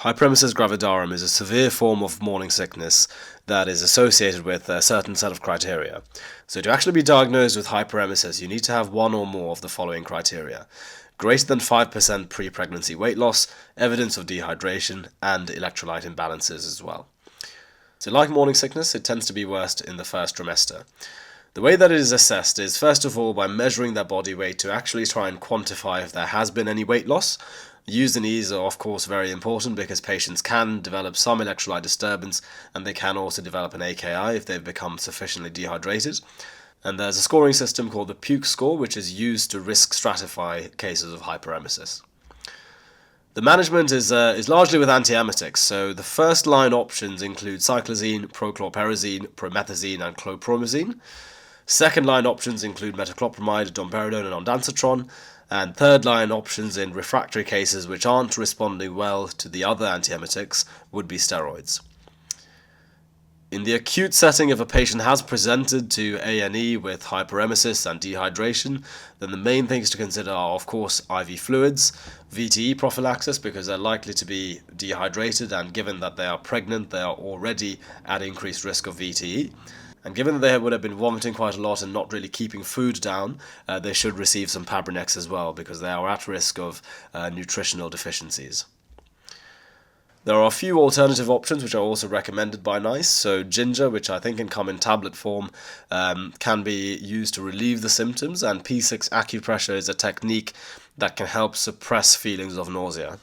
Hyperemesis gravidarum is a severe form of morning sickness that is associated with a certain set of criteria. So to actually be diagnosed with hyperemesis, you need to have one or more of the following criteria: greater than 5% pre-pregnancy weight loss, evidence of dehydration, and electrolyte imbalances as well. So like morning sickness, it tends to be worst in the first trimester. The way that it is assessed is, first of all, by measuring their body weight to actually try and quantify if there has been any weight loss. U's and E's are of course very important because patients can develop some electrolyte disturbance and they can also develop an AKI if they've become sufficiently dehydrated. And there's a scoring system called the puke score, which is used to risk stratify cases of hyperemesis. The management is largely with antiemetics, so the first line options include cyclizine, prochlorperazine, promethazine and chlorpromazine. Second line options include metoclopramide, domperidone and ondansetron, and third line options in refractory cases which aren't responding well to the other antiemetics would be steroids. In the acute setting, if a patient has presented to A&E with hyperemesis and dehydration, then the main things to consider are, of course, IV fluids, VTE prophylaxis because they're likely to be dehydrated, and given that they are pregnant, they are already at increased risk of VTE. And given that they would have been vomiting quite a lot and not really keeping food down, they should receive some Pabrinex as well because they are at risk of nutritional deficiencies. There are a few alternative options which are also recommended by NICE. So ginger, which I think can come in tablet form, can be used to relieve the symptoms, and P6 acupressure is a technique that can help suppress feelings of nausea.